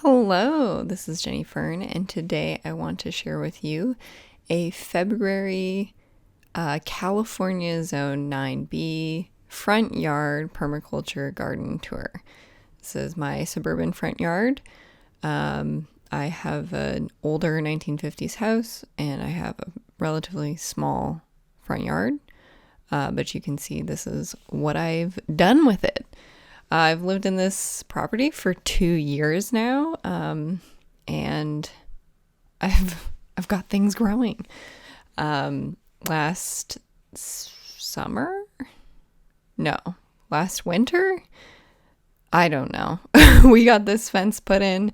Hello, this is Jenny Fern, and today I want to share with you a February California Zone 9B front yard permaculture garden tour. This is my suburban front yard. I have an older 1950s house, and I have a relatively small front yard, but you can see this is what I've done with it. I've lived in this property for 2 years now, and I've got things growing. Last winter, I don't know. We got this fence put in,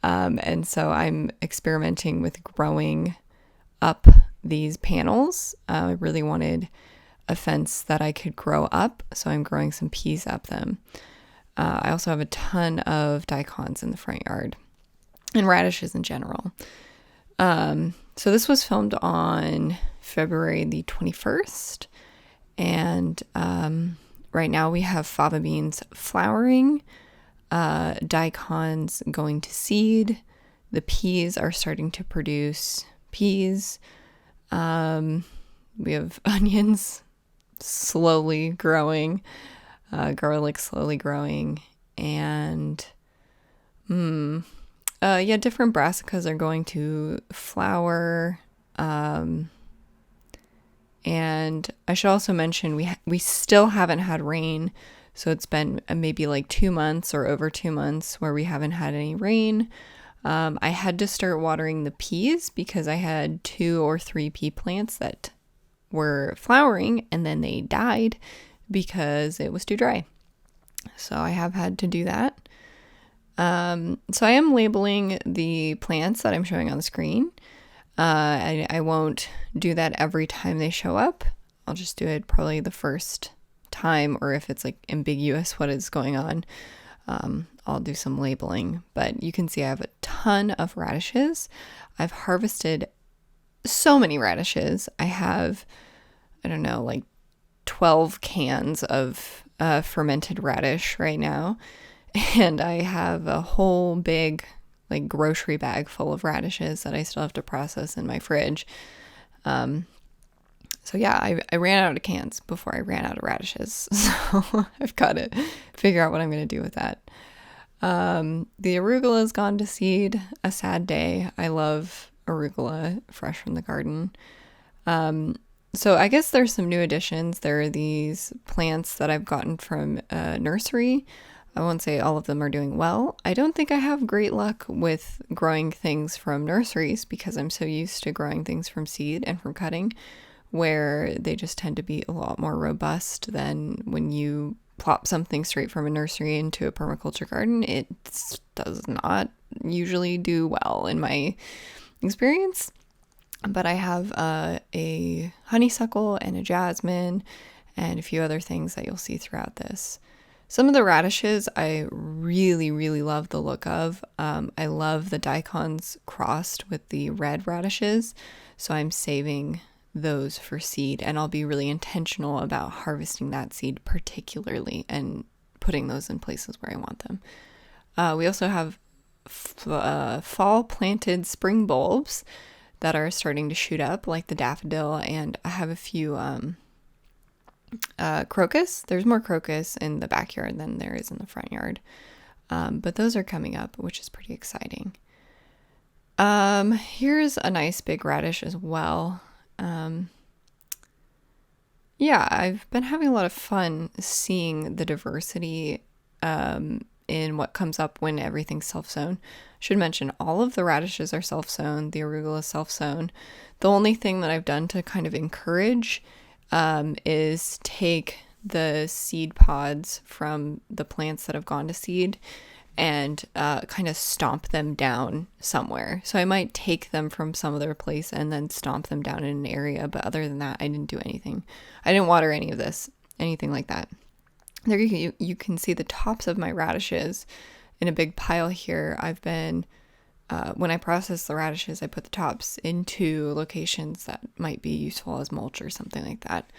and so I'm experimenting with growing up these panels. I really wanted a fence that I could grow up, so I'm growing some peas up them. I also have a ton of daikons in the front yard and radishes in general. So this was filmed on February the 21st, and right now we have fava beans flowering, daikons going to seed, the peas are starting to produce peas, we have onions slowly growing, garlic slowly growing, and different brassicas are going to flower. And I should also mention we still haven't had rain, so it's been maybe like 2 months or over 2 months where we haven't had any rain. I had to start watering the peas because I had 2 or 3 pea plants that were flowering and then they died because it was too dry. So I have had to do that. So I am labeling the plants that I'm showing on the screen. I won't do that every time they show up. I'll just do it probably the first time, or if it's like ambiguous what is going on, I'll do some labeling. But you can see I have a ton of radishes. I've harvested so many radishes. I have, like 12 cans of fermented radish right now. And I have a whole big like grocery bag full of radishes that I still have to process in my fridge. So yeah, I ran out of cans before I ran out of radishes. So I've got to figure out what I'm going to do with that. The arugula has gone to seed. A sad day. I love arugula fresh from the garden. So I guess there's some new additions. There are these plants that I've gotten from a nursery. I won't say all of them are doing well. I don't think I have great luck with growing things from nurseries because I'm so used to growing things from seed and from cutting, where they just tend to be a lot more robust than when you plop something straight from a nursery into a permaculture garden. It does not usually do well in my experience. But I have a honeysuckle and a jasmine and a few other things that you'll see throughout this. Some of the radishes I really, really love the look of. I love the daikons crossed with the red radishes, so I'm saving those for seed, and I'll be really intentional about harvesting that seed particularly and putting those in places where I want them. We also have fall planted spring bulbs that are starting to shoot up, like the daffodil, and I have a few crocus. There's more crocus in the backyard than there is in the front yard, but those are coming up, which is pretty exciting. Here's a nice big radish as well. I've been having a lot of fun seeing the diversity in what comes up when everything's self-sown. Should mention all of the radishes are self-sown, the arugula is self-sown. The only thing that I've done to kind of encourage is take the seed pods from the plants that have gone to seed and kind of stomp them down somewhere. So I might take them from some other place and then stomp them down in an area, but other than that, I didn't do anything. I didn't water any of this, anything like that. There you can see the tops of my radishes in a big pile here. I've been, when I process the radishes, I put the tops into locations that might be useful as mulch or something like that.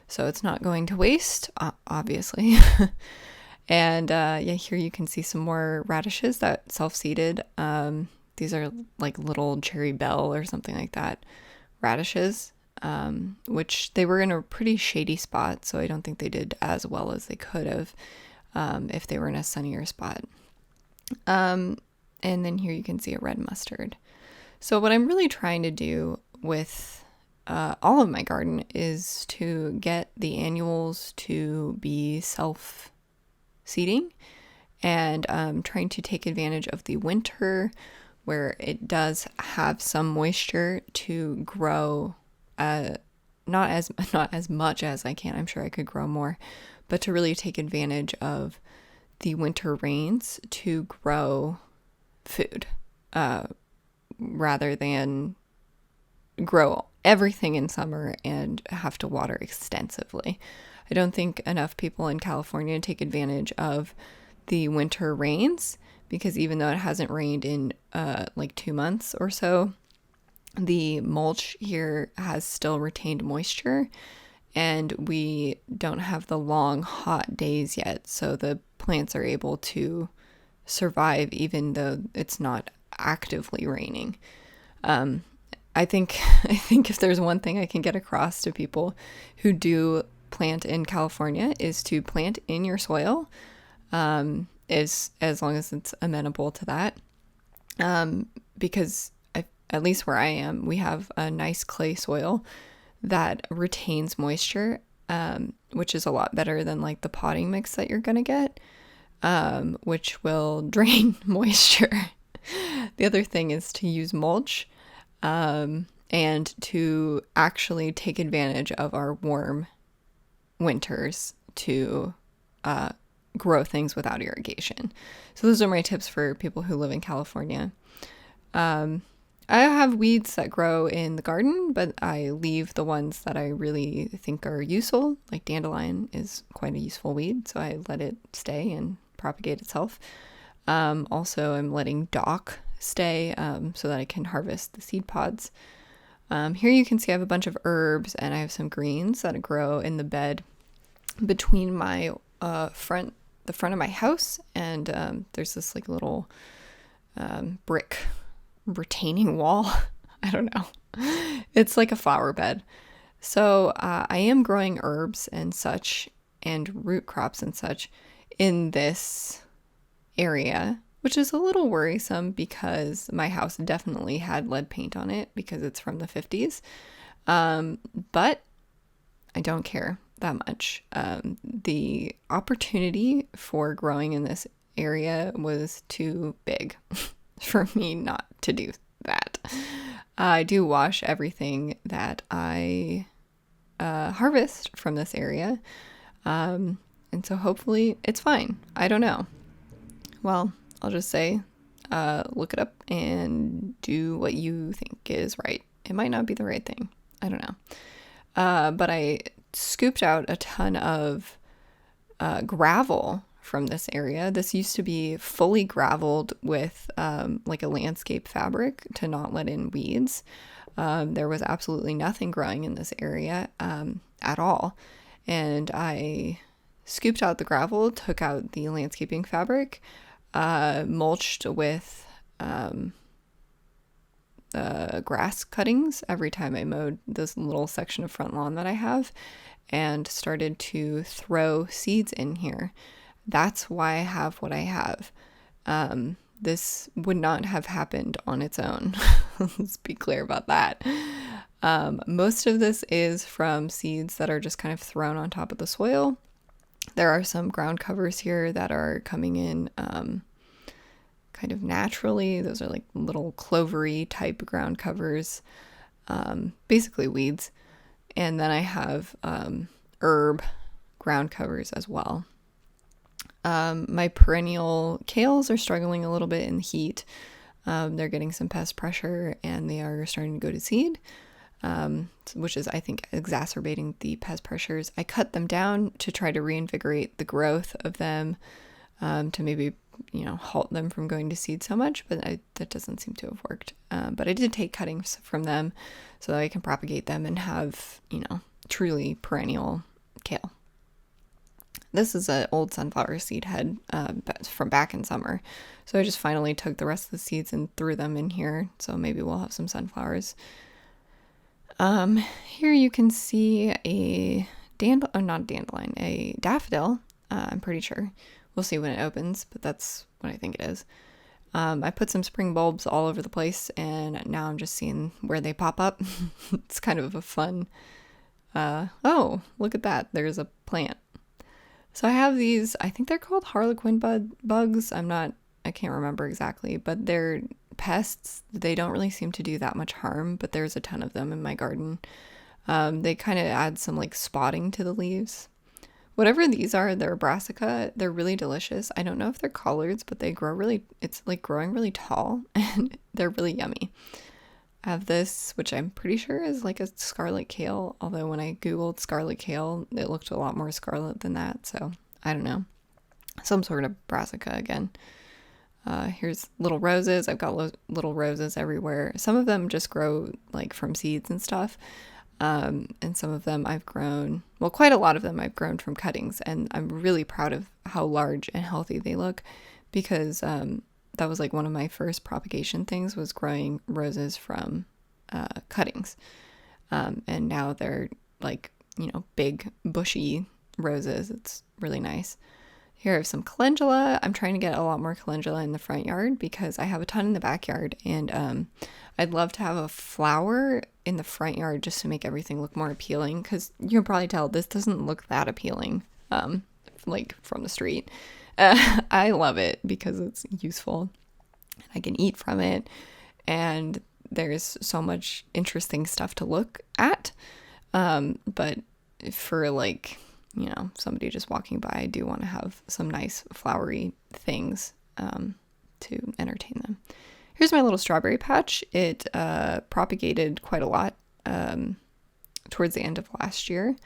So it's not going to waste, obviously. And here you can see some more radishes that self-seeded. These are like little cherry bell or something like that radishes, which they were in a pretty shady spot, so I don't think they did as well as they could have if they were in a sunnier spot. And then here you can see a red mustard. So what I'm really trying to do with all of my garden is to get the annuals to be self-seeding, and trying to take advantage of the winter where it does have some moisture to grow, not as much as I can. I'm sure I could grow more, but to really take advantage of the winter rains to grow food, rather than grow everything in summer and have to water extensively. I don't think enough people in California take advantage of the winter rains, because even though it hasn't rained in like 2 months or so, the mulch here has still retained moisture, and we don't have the long hot days yet, so the plants are able to survive even though it's not actively raining. I think if there's one thing I can get across to people who do plant in California is to plant in your soil, as long as it's amenable to that. Because at least where I am, we have a nice clay soil that retains moisture, which is a lot better than like the potting mix that you're gonna get, which will drain moisture. The other thing is to use mulch, and to actually take advantage of our warm winters to grow things without irrigation. So those are my tips for people who live in California. I have weeds that grow in the garden, but I leave the ones that I really think are useful. Like dandelion is quite a useful weed, so I let it stay and propagate itself. Also, I'm letting dock stay so that I can harvest the seed pods. Here you can see I have a bunch of herbs, and I have some greens that grow in the bed between my the front of my house, and there's this like little brick retaining wall. I don't know. It's like a flower bed. So I am growing herbs and such, and root crops and such in this area, which is a little worrisome because my house definitely had lead paint on it because it's from the 50s. But I don't care that much. The opportunity for growing in this area was too big for me not to do that. I do wash everything that I harvest from this area. And so hopefully it's fine. I don't know. Well, I'll just say, look it up and do what you think is right. It might not be the right thing. I don't know. But I scooped out a ton of gravel from this area. This used to be fully graveled with like a landscape fabric to not let in weeds. There was absolutely nothing growing in this area at all. And I scooped out the gravel, took out the landscaping fabric, mulched with grass cuttings every time I mowed this little section of front lawn that I have, and started to throw seeds in here. That's why I have what I have. This would not have happened on its own. Let's be clear about that. Most of this is from seeds that are just kind of thrown on top of the soil. There are some ground covers here that are coming in kind of naturally. Those are like little clovery type ground covers, basically weeds. And then I have herb ground covers as well. My perennial kales are struggling a little bit in the heat. They're getting some pest pressure, and they are starting to go to seed, which is, I think, exacerbating the pest pressures. I cut them down to try to reinvigorate the growth of them, to maybe, halt them from going to seed so much, but that doesn't seem to have worked. But I did take cuttings from them so that I can propagate them and have, truly perennial kale. This is an old sunflower seed head from back in summer. So I just finally took the rest of the seeds and threw them in here. So maybe we'll have some sunflowers. Here you can see a a daffodil. I'm pretty sure. We'll see when it opens, but that's what I think it is. I put some spring bulbs all over the place, and now I'm just seeing where they pop up. It's kind of a fun... oh, look at that. There's a plant. So I have these, I think they're called harlequin bugs. I can't remember exactly, but they're pests. They don't really seem to do that much harm, but there's a ton of them in my garden. They kind of add some like spotting to the leaves. Whatever these are, they're brassica. They're really delicious. I don't know if they're collards, but it's like growing really tall and they're really yummy. I have this, which I'm pretty sure is like a scarlet kale, although when I googled scarlet kale, it looked a lot more scarlet than that, so I don't know. Some sort of brassica again. Here's little roses. I've got little roses everywhere. Some of them just grow like from seeds and stuff, and some of them I've grown, well, quite a lot of them I've grown from cuttings, and I'm really proud of how large and healthy they look, because that was like one of my first propagation things, was growing roses from cuttings. And now they're like, big bushy roses. It's really nice. Here I have some calendula. I'm trying to get a lot more calendula in the front yard because I have a ton in the backyard, and I'd love to have a flower in the front yard just to make everything look more appealing, because you can probably tell this doesn't look that appealing like from the street. I love it because it's useful. I can eat from it, and there's so much interesting stuff to look at. But for like, somebody just walking by, I do want to have some nice flowery things to entertain them. Here's my little strawberry patch. It propagated quite a lot towards the end of last year.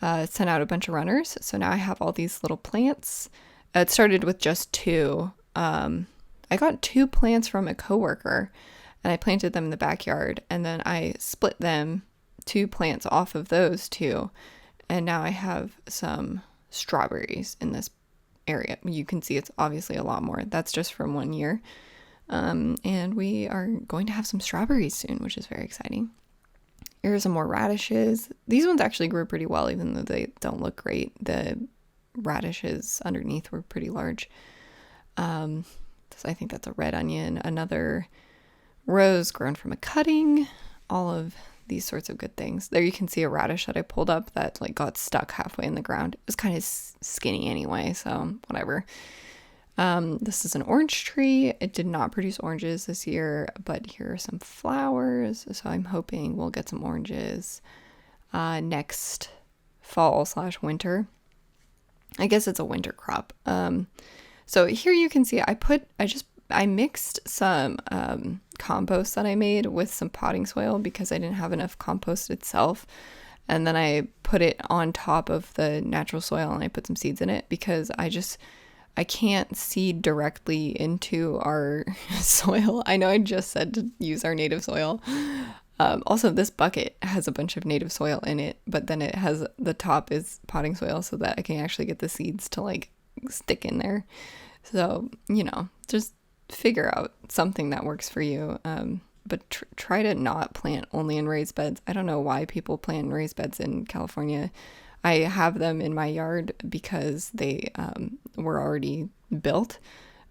It sent out a bunch of runners, so now I have all these little plants. It started with just 2. I got 2 plants from a coworker, and I planted them in the backyard, and then I split them 2 plants off of those 2, and now I have some strawberries in this area. You can see it's obviously a lot more. That's just from 1 year. And we are going to have some strawberries soon, which is very exciting. Here are some more radishes. These ones actually grew pretty well, even though they don't look great. The radishes underneath were pretty large. So I think that's a red onion, another rose grown from a cutting, all of these sorts of good things. There you can see a radish that I pulled up that like got stuck halfway in the ground. It was kind of skinny anyway, so whatever. This is an orange tree. It did not produce oranges this year, but here are some flowers, so I'm hoping we'll get some oranges next fall/winter. I guess it's a winter crop. So here you can see I mixed some compost that I made with some potting soil because I didn't have enough compost itself. And then I put it on top of the natural soil, and I put some seeds in it because I can't seed directly into our soil. I know I just said to use our native soil. Also, this bucket has a bunch of native soil in it, but then it has, the top is potting soil so that I can actually get the seeds to like stick in there. So, just figure out something that works for you. But try to not plant only in raised beds. I don't know why people plant in raised beds in California. I have them in my yard because they were already built,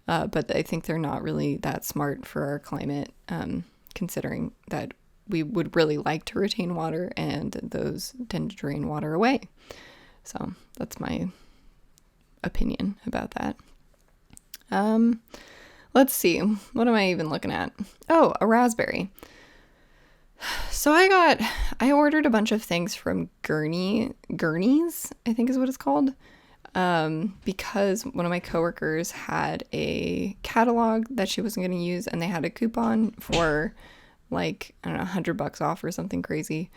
but I think they're not really that smart for our climate, considering that we would really like to retain water, and those tend to drain water away. So that's my opinion about that. Let's see. What am I even looking at? Oh, a raspberry. So I ordered a bunch of things from Gurney's, I think is what it's called, because one of my coworkers had a catalog that she wasn't going to use, and they had a coupon for like, I don't know, $100 off or something crazy.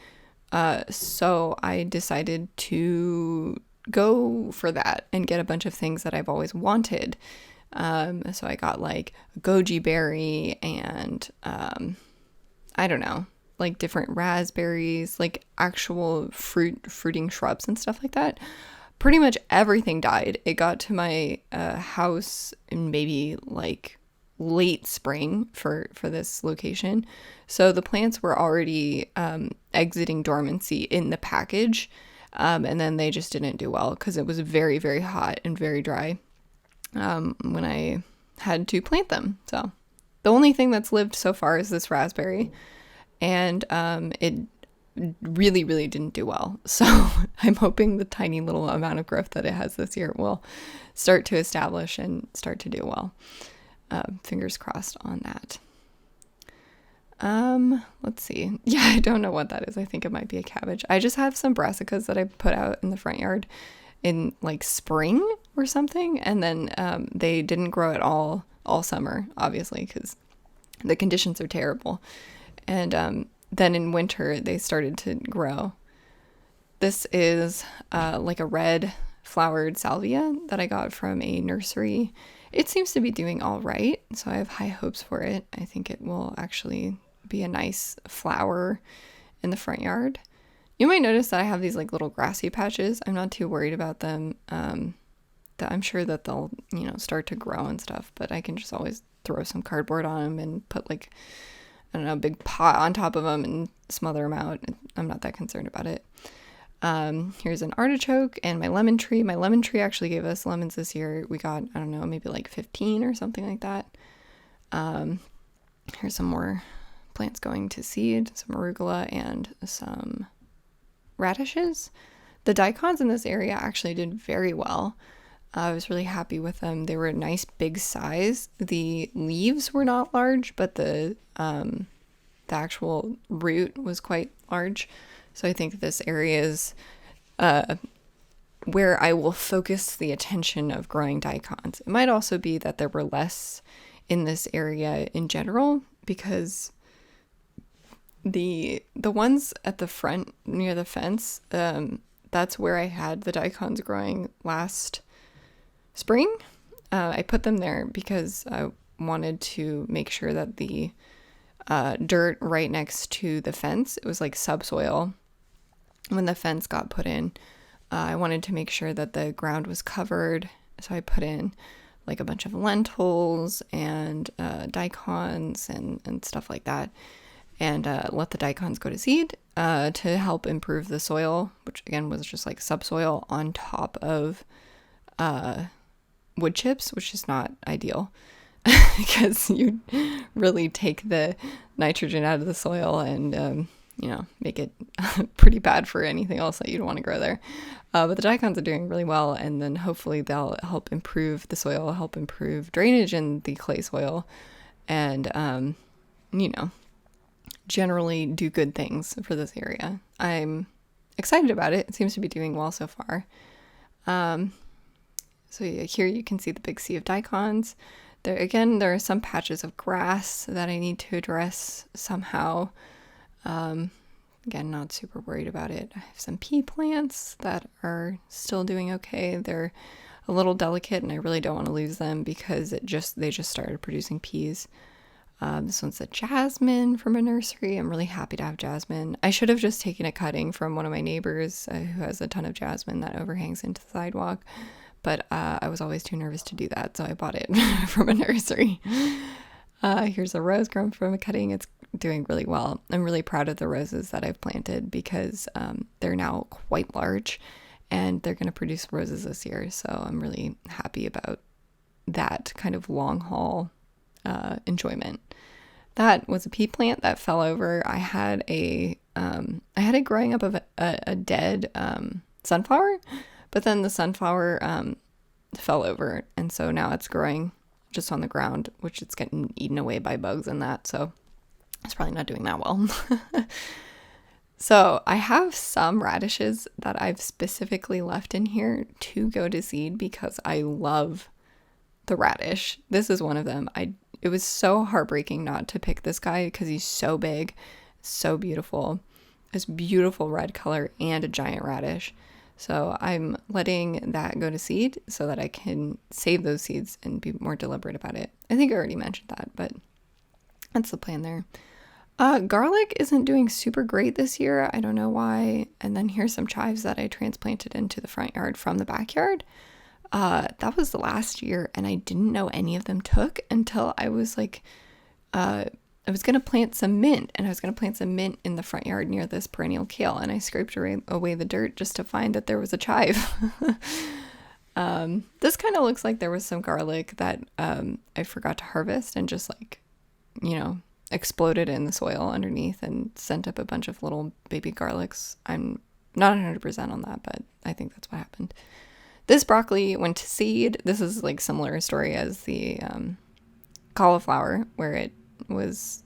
So I decided to go for that and get a bunch of things that I've always wanted. So I got like a goji berry and, I don't know, like different raspberries, like actual fruiting shrubs and stuff like that. pretty much everything died. It got to my house in maybe like late spring for this location. So the plants were already exiting dormancy in the package. And then they just didn't do well because it was very, very hot and very dry when I had to plant them. So the only thing that's lived so far is this raspberry. And it really, really didn't do well. So I'm hoping the tiny little amount of growth that it has this year will start to establish and start to do well. Fingers crossed on that. Let's see. Yeah, I don't know what that is. I think it might be a cabbage. I just have some brassicas that I put out in the front yard in like spring or something. And then they didn't grow at all summer, obviously, because the conditions are terrible. And then in winter, they started to grow. This is like a red flowered salvia that I got from a nursery. It seems to be doing all right, so I have high hopes for it. I think it will actually be a nice flower in the front yard. You might notice that I have these like little grassy patches. I'm not too worried about them. That I'm sure that they'll, start to grow and stuff, but I can just always throw some cardboard on them and put like, I don't know, a big pot on top of them and smother them out. I'm not that concerned about it. Here's an artichoke and my lemon tree. My lemon tree actually gave us lemons this year. We got, I don't know, maybe like 15 or something like that. Here's some more plants going to seed, some arugula and some radishes. The daikons in this area actually did very well. I was really happy with them. They were a nice big size. The leaves were not large, but the actual root was quite large. So I think this area is where I will focus the attention of growing daikons. It might also be that there were less in this area in general, because the ones at the front near the fence, that's where I had the daikons growing last spring. I put them there because I wanted to make sure that the dirt right next to the fence, it was like subsoil. When the fence got put in, I wanted to make sure that the ground was covered. So I put in like a bunch of lentils and daikons and stuff like that, and let the daikons go to seed to help improve the soil, which again was just like subsoil on top of wood chips, which is not ideal because you really take the nitrogen out of the soil and make it pretty bad for anything else that you'd want to grow there. But the daikons are doing really well, and then hopefully they'll help improve the soil, help improve drainage in the clay soil, and generally do good things for this area. I'm excited about it. It seems to be doing well so far. So here you can see the big sea of daikons. There are some patches of grass that I need to address somehow. Again, not super worried about it. I have some pea plants that are still doing okay. They're a little delicate and I really don't want to lose them because they just started producing peas. This one's a jasmine from a nursery. I'm really happy to have jasmine. I should have just taken a cutting from one of my neighbors who has a ton of jasmine that overhangs into the sidewalk, but I was always too nervous to do that, so I bought it from a nursery. Here's a rose grown from a cutting. It's doing really well. I'm really proud of the roses that I've planted because they're now quite large and they're going to produce roses this year. So I'm really happy about that kind of long haul enjoyment. That was a pea plant that fell over. I had it growing up of a dead sunflower, but then the sunflower fell over, and so now it's growing just on the ground, which it's getting eaten away by bugs and that, so it's probably not doing that well. So I have some radishes that I've specifically left in here to go to seed because I love the radish. This is one of them. It was so heartbreaking not to pick this guy because he's so big, so beautiful. This beautiful red color and a giant radish. So I'm letting that go to seed so that I can save those seeds and be more deliberate about it. I think I already mentioned that, but that's the plan there. Garlic isn't doing super great this year. I don't know why. And then here's some chives that I transplanted into the front yard from the backyard. That was the last year, and I didn't know any of them took until I was like, I was going to plant some mint, and I was going to plant some mint in the front yard near this perennial kale, and I scraped away the dirt just to find that there was a chive. This kind of looks like there was some garlic that I forgot to harvest and just like, exploded in the soil underneath and sent up a bunch of little baby garlics. I'm not 100% on that, but I think that's what happened. This broccoli went to seed. This is like similar story as the cauliflower, where it was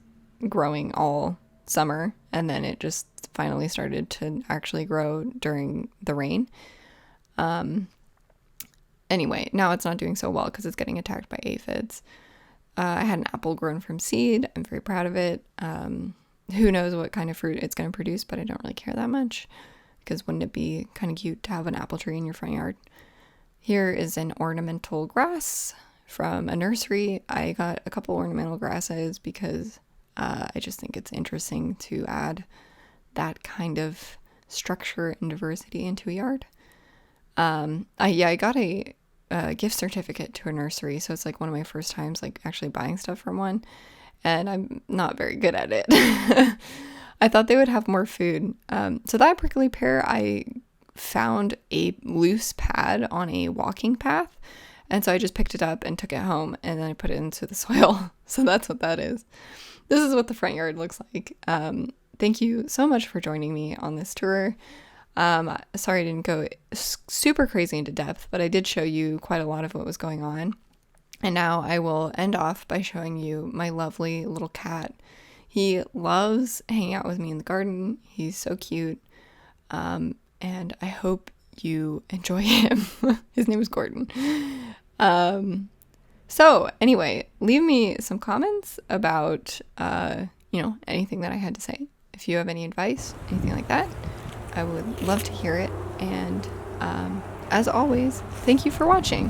growing all summer and then it just finally started to actually grow during the rain. Anyway, now it's not doing so well because it's getting attacked by aphids. I had an apple grown from seed. I'm very proud of it. Who knows what kind of fruit it's going to produce, but I don't really care that much, because wouldn't it be kind of cute to have an apple tree in your front yard? Here is an ornamental grass from a nursery. I got a couple ornamental grasses because I just think it's interesting to add that kind of structure and diversity into a yard. I got a gift certificate to a nursery, so it's like one of my first times like actually buying stuff from one, and I'm not very good at it. I thought they would have more food. So that prickly pear, I found a loose pad on a walking path, and so I just picked it up and took it home, and then I put it into the soil. So that's what that is. This is what the front yard looks like. Thank you so much for joining me on this tour. Sorry I didn't go super crazy into depth, but I did show you quite a lot of what was going on. And now I will end off by showing you my lovely little cat. He loves hanging out with me in the garden. He's so cute. And I hope you enjoy him. His name is Gordon. So anyway, leave me some comments about, anything that I had to say. If you have any advice, anything like that, I would love to hear it. And as always, thank you for watching.